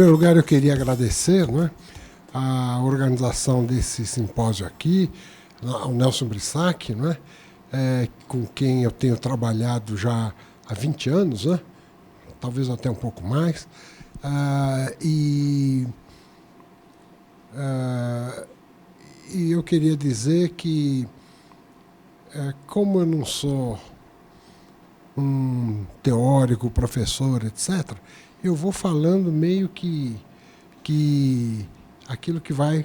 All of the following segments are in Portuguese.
primeiro lugar, eu queria agradecer, né, a organização desse simpósio aqui, ao Nelson Brissac, né, com quem eu tenho trabalhado já há 20 anos, né, talvez até um pouco mais. E eu queria dizer que, como eu não sou um teórico, professor, etc., eu vou falando meio que aquilo que vai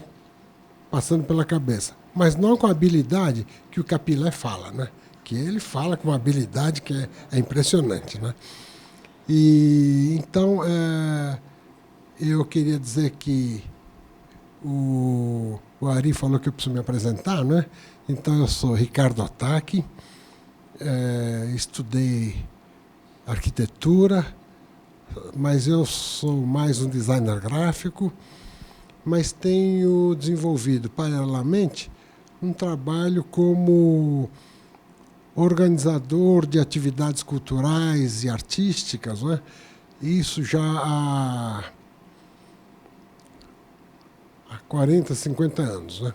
passando pela cabeça, mas não com a habilidade que o Capilé fala, né? Que ele fala com uma habilidade que é impressionante, né? E então eu queria dizer que o Ari falou que eu preciso me apresentar, né? Então eu sou Ricardo Otaki, estudei arquitetura, mas eu sou mais um designer gráfico, mas tenho desenvolvido paralelamente um trabalho como organizador de atividades culturais e artísticas, né? Isso já há 40, 50 anos, né?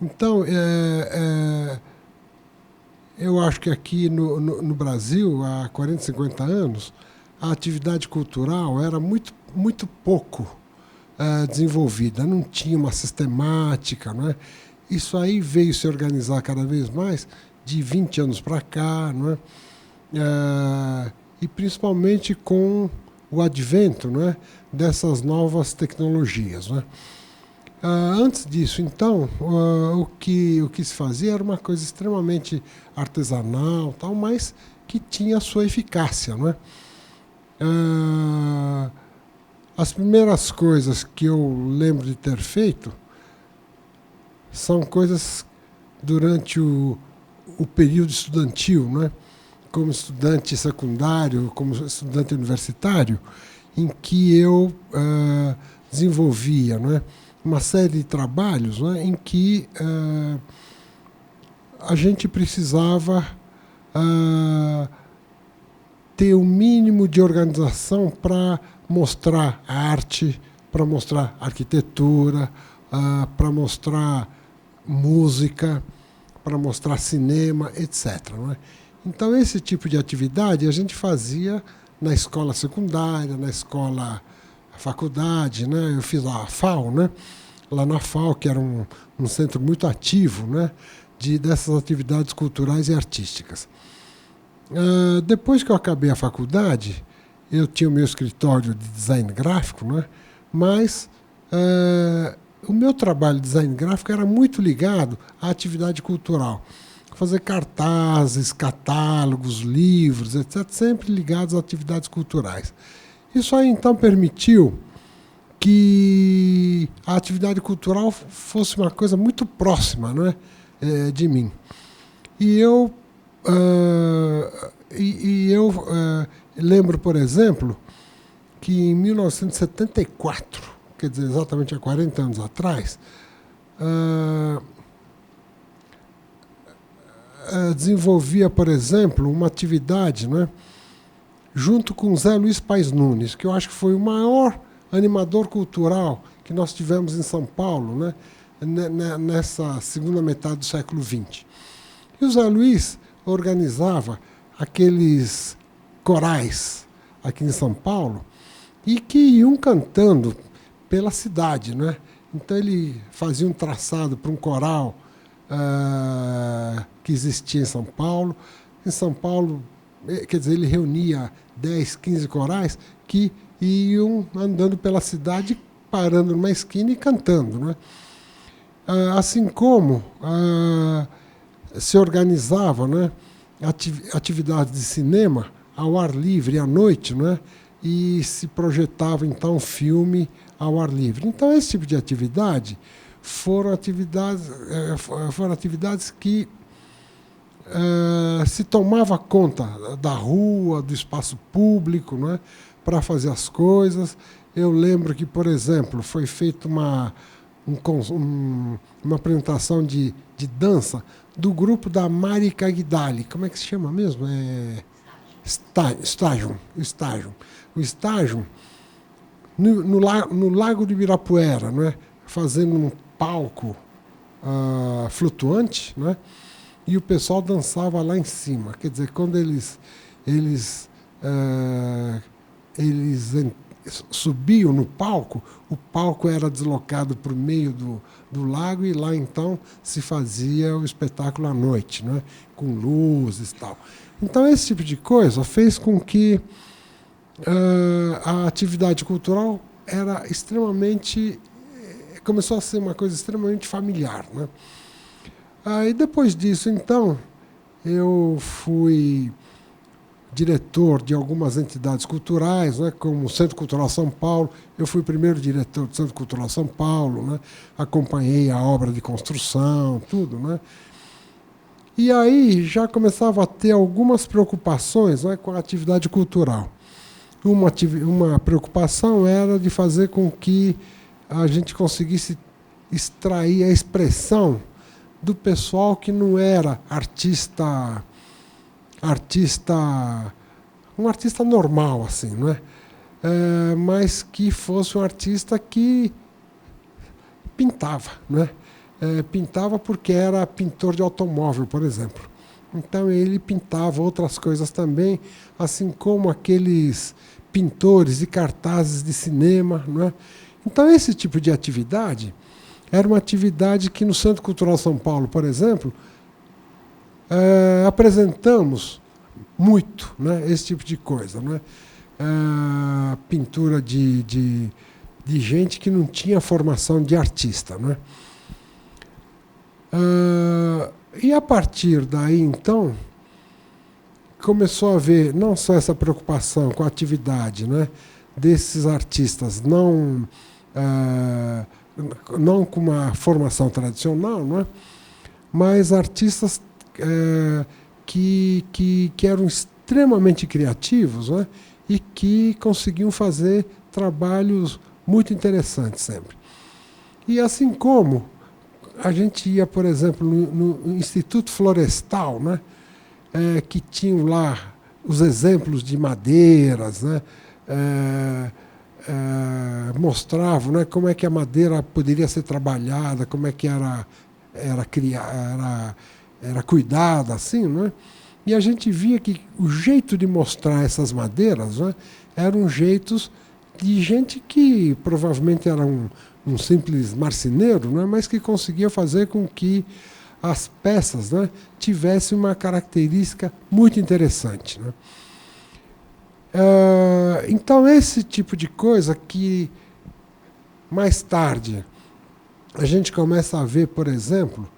Então, eu acho que aqui no Brasil, há 40, 50 anos, a atividade cultural era muito pouco desenvolvida, não tinha uma sistemática, não é? Isso aí veio se organizar cada vez mais de 20 anos para cá, não é? E principalmente com o advento, não é, dessas novas tecnologias, não é? Antes disso, então, o que se fazia era uma coisa extremamente artesanal, tal, mas que tinha a sua eficácia, não é? As primeiras coisas que eu lembro de ter feito são coisas durante o período estudantil, né? Como estudante secundário, como estudante universitário, em que eu desenvolvia, né, uma série de trabalhos, né, em que a gente precisava ter o mínimo de organização para mostrar arte, para mostrar arquitetura, para mostrar música, para mostrar cinema, etc. Não é? Então, esse tipo de atividade a gente fazia na escola secundária, na escola faculdade, né? Eu fiz a FAO, né? Lá na FAO, que era um centro muito ativo, né, dessas atividades culturais e artísticas. Depois que eu acabei a faculdade, eu tinha o meu escritório de design gráfico, né, mas o meu trabalho de design gráfico era muito ligado à atividade cultural. Fazer cartazes, catálogos, livros, etc., sempre ligados a atividades culturais. Isso aí, então, permitiu que a atividade cultural fosse uma coisa muito próxima, não é, de mim. E eu lembro, por exemplo, que em 1974, quer dizer, exatamente há 40 anos atrás, desenvolvia, por exemplo, uma atividade, né, junto com Zé Luiz Paes Nunes, que eu acho que foi o maior animador cultural que nós tivemos em São Paulo, né, nessa segunda metade do século XX. E o Zé Luiz organizava aqueles corais aqui em São Paulo e que iam cantando pela cidade, né? Então ele fazia um traçado para um coral que existia em São Paulo. Em São Paulo, quer dizer, ele reunia 10, 15 corais que iam andando pela cidade, parando numa esquina e cantando, né? Assim como se organizavam, né, atividades de cinema ao ar livre à noite, né, e se projetava então um filme ao ar livre. Então esse tipo de atividade foram atividades que se tomava conta da rua, do espaço público, né, para fazer as coisas. Eu lembro que, por exemplo, foi feita uma apresentação de dança do grupo da Mari Cagdali. Como é que se chama mesmo? Estágio. O Estágio, no Lago de Ibirapuera, não é? Fazendo um palco flutuante, não é? E o pessoal dançava lá em cima. Quer dizer, quando eles subiam no palco, o palco era deslocado para o meio do lago e lá então se fazia o espetáculo à noite, né? Com luzes e tal. Então esse tipo de coisa fez com que a atividade cultural era começou a ser uma coisa extremamente familiar, né? Aí depois disso, então, eu fui diretor de algumas entidades culturais, né, como o Centro Cultural São Paulo. Eu fui o primeiro diretor do Centro Cultural São Paulo, né, acompanhei a obra de construção, tudo, né. E aí já começava a ter algumas preocupações, né, com a atividade cultural. Uma preocupação era de fazer com que a gente conseguisse extrair a expressão do pessoal que não era um artista normal, assim, não é? Mas que fosse um artista que pintava, não é? Pintava porque era pintor de automóvel, por exemplo. Então ele pintava outras coisas também, assim como aqueles pintores de cartazes de cinema, não é? Então esse tipo de atividade era uma atividade que no Centro Cultural São Paulo, por exemplo, apresentamos muito, né, esse tipo de coisa, né? Pintura de gente que não tinha formação de artista, né? E a partir daí, então, começou a haver não só essa preocupação com a atividade, né, desses artistas não com uma formação tradicional, não é? Mas artistas que eram extremamente criativos, né? E que conseguiam fazer trabalhos muito interessantes sempre. E assim como a gente ia, por exemplo, no Instituto Florestal, né? Que tinham lá os exemplos de madeiras, né? Mostravam, né, como é que a madeira poderia ser trabalhada, como é que era cuidada, assim, né? E a gente via que o jeito de mostrar essas madeiras, né, eram jeitos de gente que provavelmente era um simples marceneiro, né, mas que conseguia fazer com que as peças, né, tivessem uma característica muito interessante, né? Então esse tipo de coisa que mais tarde a gente começa a ver, por exemplo,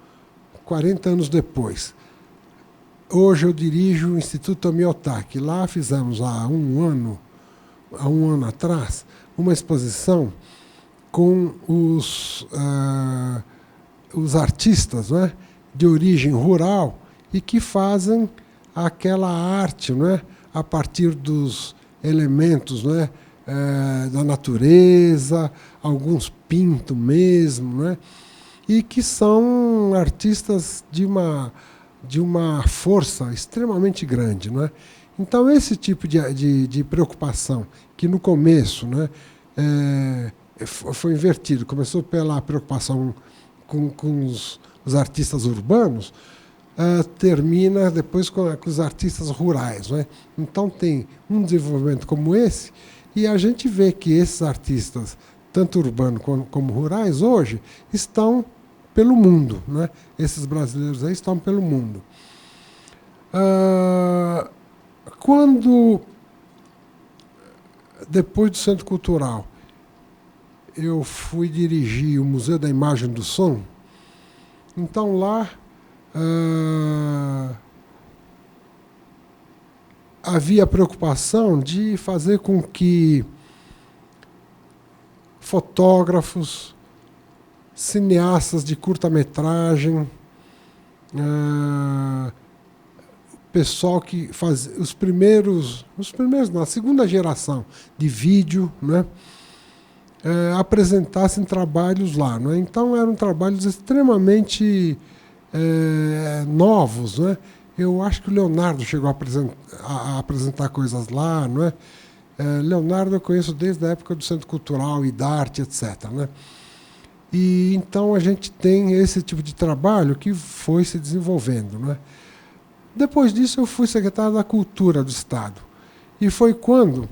40 anos depois. Hoje eu dirijo o Instituto Tomio Otaki. Lá fizemos há um ano atrás, uma exposição com os artistas, né, de origem rural e que fazem aquela arte, né, a partir dos elementos, né, da natureza, alguns pintam mesmo, né, e que são artistas de uma força extremamente grande, né? Então esse tipo de preocupação que no começo, né, foi invertido, começou pela preocupação com os artistas urbanos, termina depois com os artistas rurais, né? Então tem um desenvolvimento como esse e a gente vê que esses artistas, tanto urbanos como rurais, hoje estão pelo mundo, né? Esses brasileiros aí estão pelo mundo. Quando, depois do Centro Cultural, eu fui dirigir o Museu da Imagem do Som, então lá havia a preocupação de fazer com que fotógrafos, cineastas de curta-metragem, pessoal que faz os primeiros não, a segunda geração de vídeo, né, apresentassem trabalhos lá, né? Então eram trabalhos extremamente novos, né? Eu acho que o Leonardo chegou a apresentar coisas lá, não é? Leonardo eu conheço desde a época do Centro Cultural e da Arte, etc., né? E então a gente tem esse tipo de trabalho que foi se desenvolvendo, né? Depois disso eu fui secretário da Cultura do Estado. E foi quando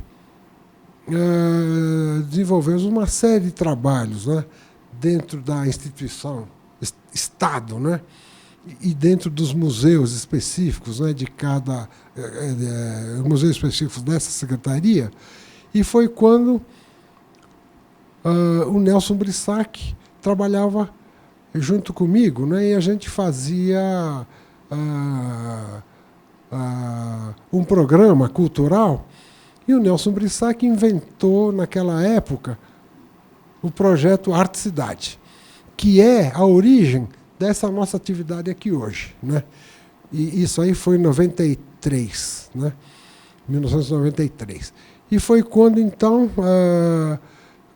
desenvolvemos uma série de trabalhos, né, dentro da instituição Estado, né, e dentro dos museus específicos, né, de cada museu específico dessa secretaria. E foi quando o Nelson Brissac trabalhava junto comigo, né, e a gente fazia um programa cultural. E o Nelson Brissac inventou, naquela época, o projeto Arte Cidade, que é a origem dessa nossa atividade aqui hoje, né? E isso aí foi em 93, né? 1993. E foi quando, então,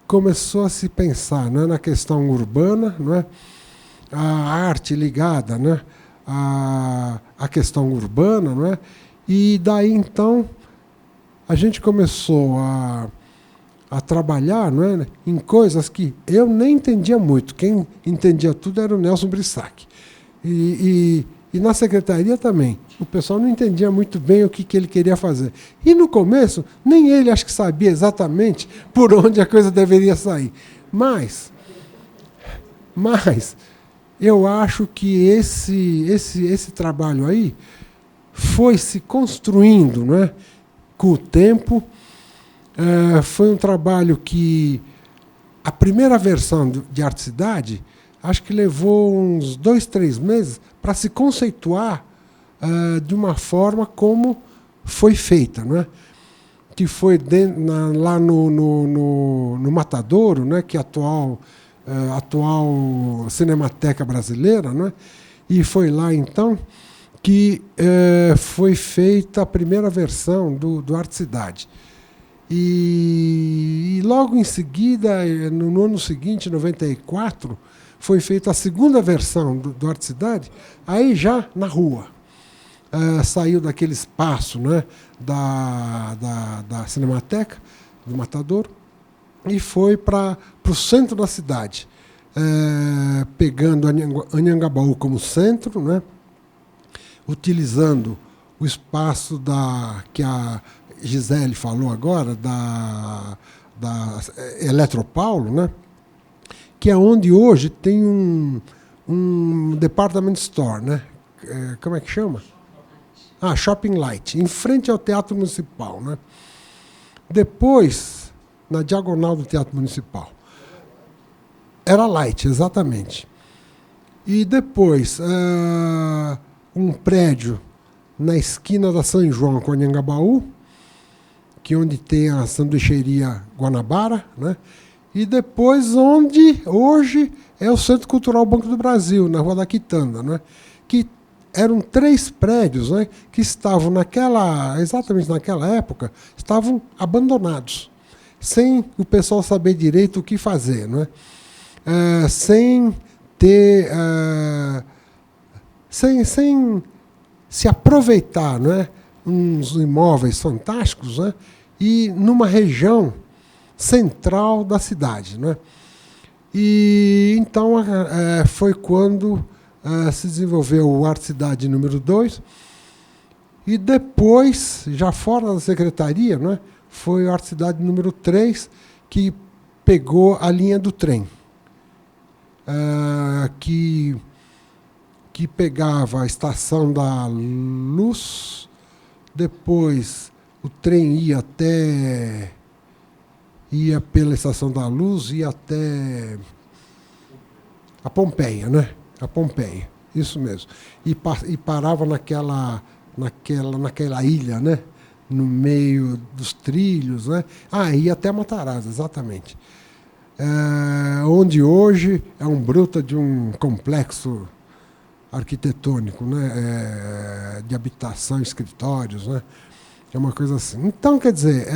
começou a se pensar, né, na questão urbana, né? A arte ligada, né, à questão urbana, né? E daí, então, a gente começou a trabalhar, né, em coisas que eu nem entendia muito. Quem entendia tudo era o Nelson Brissac. E na secretaria também. O pessoal não entendia muito bem o que ele queria fazer. E no começo, nem ele acho que sabia exatamente por onde a coisa deveria sair. Mas eu acho que esse trabalho aí foi se construindo, né, com o tempo. Foi um trabalho que a primeira versão de Arte Cidade acho que levou uns 2, 3 meses para se conceituar de uma forma como foi feita, né? Que foi lá no Matadouro, né? Que é a atual Cinemateca Brasileira, né? E foi lá então que foi feita a primeira versão do Arte Cidade. E logo em seguida, no ano seguinte, 94, foi feita a segunda versão do Arte Cidade, aí já na rua. Saiu daquele espaço, né, da Cinemateca, do Matadouro, e foi para o centro da cidade, pegando Anhangabaú como centro, né, utilizando o espaço que a Gisele falou agora, da Eletropaulo, né? Que é onde hoje tem um department store, né? Como é que chama? Shopping Light, em frente ao Teatro Municipal, né? Depois, na diagonal do Teatro Municipal. Era Light, exatamente. E depois, um prédio na esquina da São João com Anhangabaú, que é onde tem a sanduicheria Guanabara, né? E depois onde hoje é o Centro Cultural Banco do Brasil, na Rua da Quitanda, né? Que eram 3 prédios, né, que estavam exatamente naquela época, estavam abandonados, sem o pessoal saber direito o que fazer, né? Sem ter... sem se aproveitar, né, uns imóveis fantásticos, né, e numa região central da cidade, né? E então foi quando se desenvolveu o Arte Cidade número 2, e depois, já fora da secretaria, né, foi o Arte Cidade número 3, que pegou a linha do trem, que pegava a Estação da Luz, depois o trem ia pela Estação da Luz, ia até a Pompeia, né? A Pompeia, isso mesmo. E parava naquela ilha, né? No meio dos trilhos, né? Ia até Matarazzo, exatamente. Onde hoje é um bruta de um complexo arquitetônico, né? De habitação, escritórios, né? É uma coisa assim. Então, quer dizer,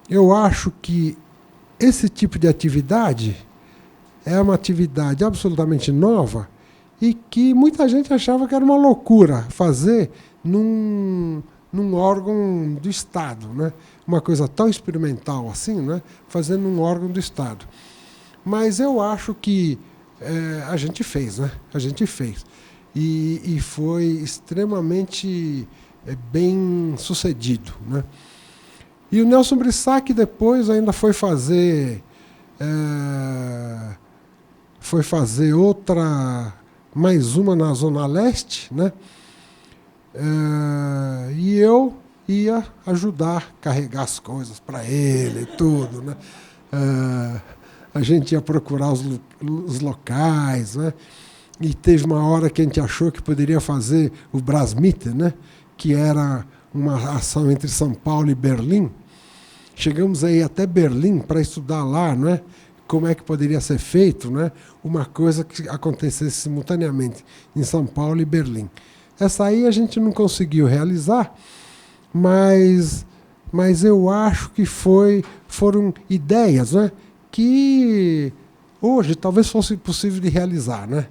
eu acho que esse tipo de atividade é uma atividade absolutamente nova e que muita gente achava que era uma loucura fazer num num órgão do Estado, né? Uma coisa tão experimental assim, né? Fazendo num órgão do Estado. Mas eu acho que a gente fez, né? A gente fez. E foi extremamente bem sucedido, né? E o Nelson Brissac depois ainda foi fazer outra, mais uma na Zona Leste, né? E eu ia ajudar, carregar as coisas para ele e tudo, né? A gente ia procurar os locais, né? E teve uma hora que a gente achou que poderia fazer o Brasmitte, né? Que era uma ação entre São Paulo e Berlim. Chegamos aí até Berlim para estudar lá, né? Como é que poderia ser feito, né? Uma coisa que acontecesse simultaneamente em São Paulo e Berlim. Essa aí a gente não conseguiu realizar, mas eu acho que foram ideias, né? Que hoje talvez fosse possível de realizar, né?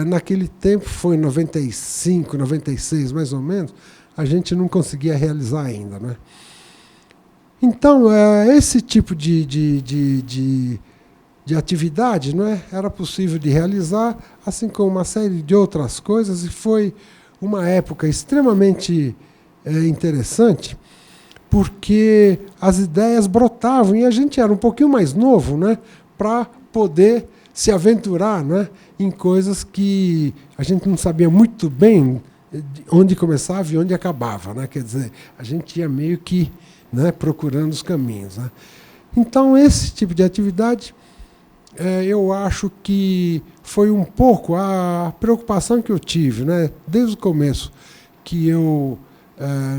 Naquele tempo, foi em 95, 96 mais ou menos, a gente não conseguia realizar ainda, né? Então, esse tipo de atividade, não é? Era possível de realizar, assim como uma série de outras coisas, e foi uma época extremamente interessante, porque as ideias brotavam e a gente era um pouquinho mais novo, né? Para poder se aventurar, né? Em coisas que a gente não sabia muito bem onde começava e onde acabava, né? Quer dizer, a gente ia meio que, né, procurando os caminhos, né? Então, esse tipo de atividade, eu acho que foi um pouco a preocupação que eu tive, né, desde o começo, que eu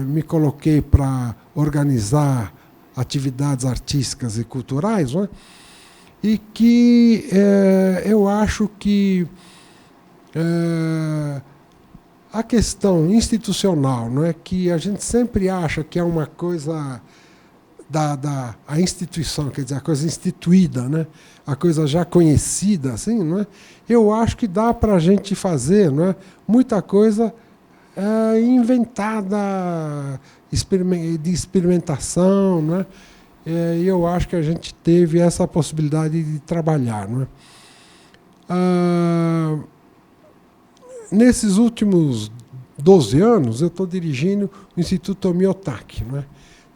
me coloquei para organizar atividades artísticas e culturais, né, e que eu acho que a questão institucional, não é, que a gente sempre acha que é uma coisa a instituição, quer dizer, a coisa instituída, né, a coisa já conhecida, assim, não é? Eu acho que dá para a gente fazer, não é, muita coisa inventada, de experimentação, não é? E eu acho que a gente teve essa possibilidade de trabalhar, não é? Nesses últimos 12 anos, eu estou dirigindo o Instituto Tomi-Otaki, não é?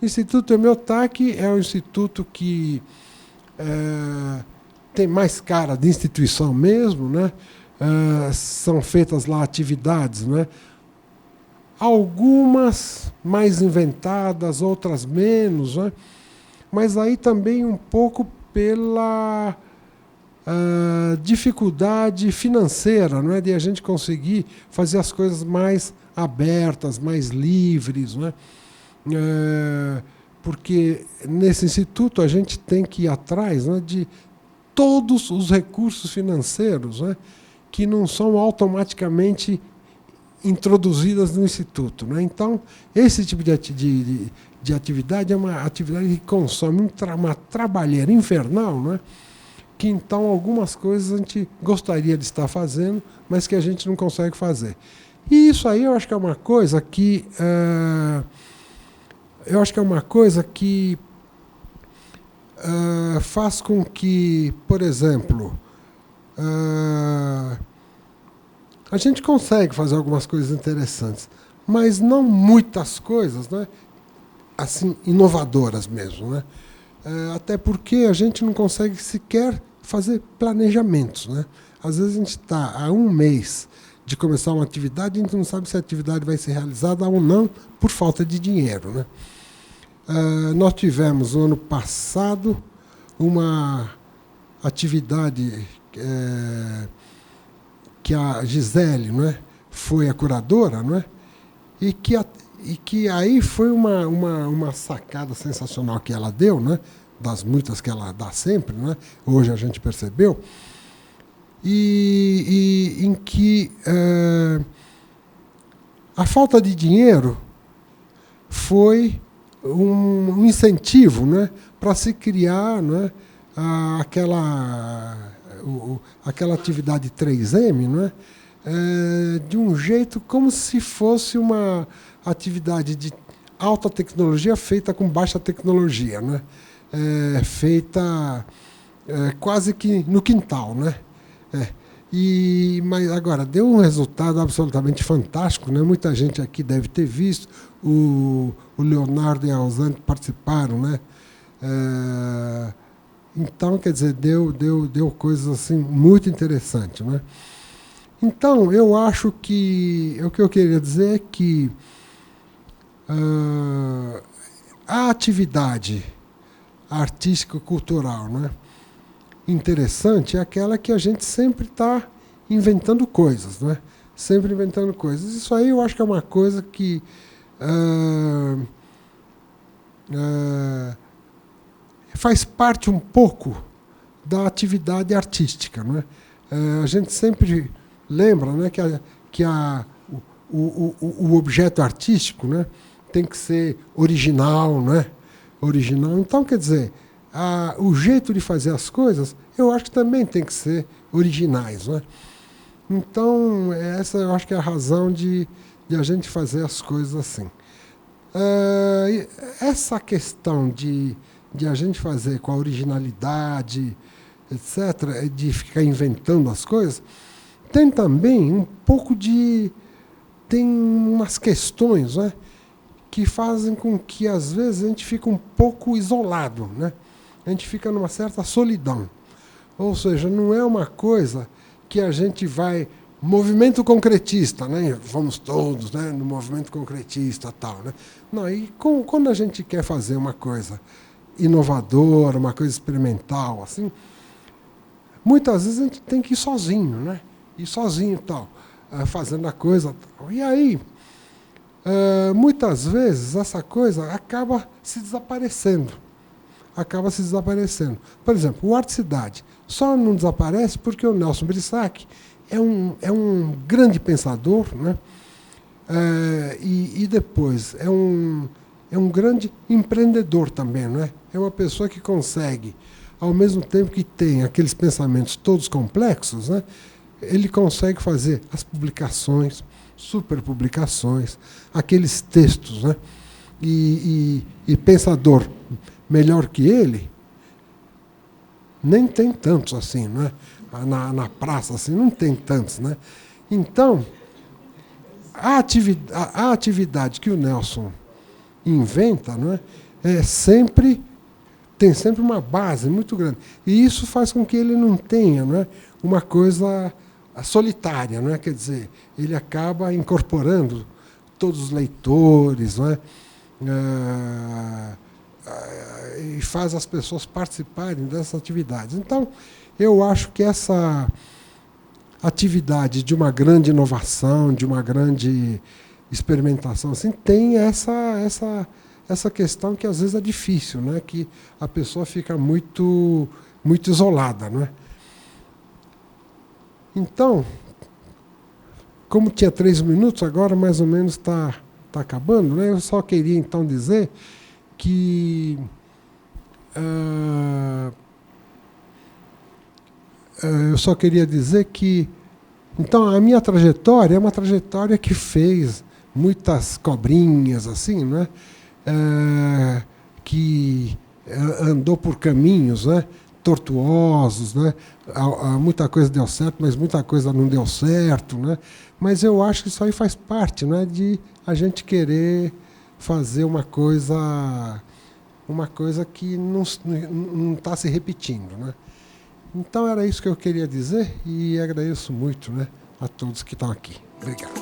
O Instituto Tomi-Otaki é um instituto que tem mais cara de instituição mesmo, né? São feitas lá atividades, né? Algumas mais inventadas, outras menos, né? Mas aí também um pouco pela dificuldade financeira, não é, de a gente conseguir fazer as coisas mais abertas, mais livres, não é? Porque nesse instituto a gente tem que ir atrás, né, de todos os recursos financeiros, né, que não são automaticamente introduzidas no instituto, né? Então, esse tipo de atividade é uma atividade que consome uma trabalheira infernal, né? Que então algumas coisas a gente gostaria de estar fazendo, mas que a gente não consegue fazer. E isso aí eu acho que é uma coisa que faz com que, por exemplo, a gente consegue fazer algumas coisas interessantes, mas não muitas coisas, né, assim, inovadoras mesmo, né? Até porque a gente não consegue sequer fazer planejamentos, né? Às vezes a gente está há um mês de começar uma atividade e a gente não sabe se a atividade vai ser realizada ou não por falta de dinheiro, né? Nós tivemos no ano passado uma atividade que a Gisele, não é, foi a curadora, não é, e que aí foi uma sacada sensacional que ela deu, né, das muitas que ela dá sempre, né, hoje a gente percebeu, e em que a falta de dinheiro foi um incentivo, né, para se criar, né, aquela atividade 3M, né, de um jeito como se fosse uma atividade de alta tecnologia feita com baixa tecnologia, né? Feita quase que no quintal, né? Mas agora, deu um resultado absolutamente fantástico, né? Muita gente aqui deve ter visto, o Leonardo e a Rosane participaram, né? Então, quer dizer, deu coisas assim muito interessantes, né? Então, eu acho que o que eu queria dizer é que a atividade artística cultural, né, interessante é aquela que a gente sempre está inventando coisas, né? Sempre inventando coisas. Isso aí eu acho que é uma coisa que faz parte um pouco da atividade artística, né? A gente sempre lembra, né, que o objeto artístico, né, tem que ser original, né? Original. Então, quer dizer, o jeito de fazer as coisas, eu acho que também tem que ser originais, né? Então, essa eu acho que é a razão de a gente fazer as coisas assim. Essa questão de a gente fazer com a originalidade, etc., de ficar inventando as coisas, tem também um pouco de... Tem umas questões, né, que fazem com que, às vezes, a gente fique um pouco isolado, né? A gente fica numa certa solidão. Ou seja, não é uma coisa que a gente vai... Movimento concretista, né? Vamos todos, né, no movimento concretista tal, né? Não, e quando a gente quer fazer uma coisa inovadora, uma coisa experimental, assim, muitas vezes a gente tem que ir sozinho, né? Ir sozinho tal, fazendo a coisa. E aí, muitas vezes, essa coisa acaba se desaparecendo. Acaba se desaparecendo. Por exemplo, o Arte Cidade só não desaparece porque o Nelson Brissac é um grande pensador, né? E depois é um grande empreendedor também, né? É uma pessoa que consegue, ao mesmo tempo que tem aqueles pensamentos todos complexos, né, ele consegue fazer as publicações, superpublicações, aqueles textos, né? E pensador melhor que ele, nem tem tantos assim, né? Na praça, assim, não tem tantos, né? Então, a atividade que o Nelson inventa, né, tem sempre uma base muito grande. E isso faz com que ele não tenha, né, uma coisa solitária, né? Quer dizer, ele acaba incorporando todos os leitores, né, e faz as pessoas participarem dessas atividades. Então, eu acho que essa atividade de uma grande inovação, de uma grande experimentação, assim, tem essa questão que às vezes é difícil, né? Que a pessoa fica muito isolada, né? Então, como tinha 3 minutos, agora mais ou menos está acabando, né? Eu só queria então dizer que então a minha trajetória é uma trajetória que fez muitas cobrinhas assim, né? Que andou por caminhos, né, tortuosos, né? Muita coisa deu certo, mas muita coisa não deu certo, né? Mas eu acho que isso aí faz parte, né, de a gente querer fazer uma coisa que não está se repetindo, né? Então era isso que eu queria dizer e agradeço muito, né, a todos que estão aqui. Obrigado.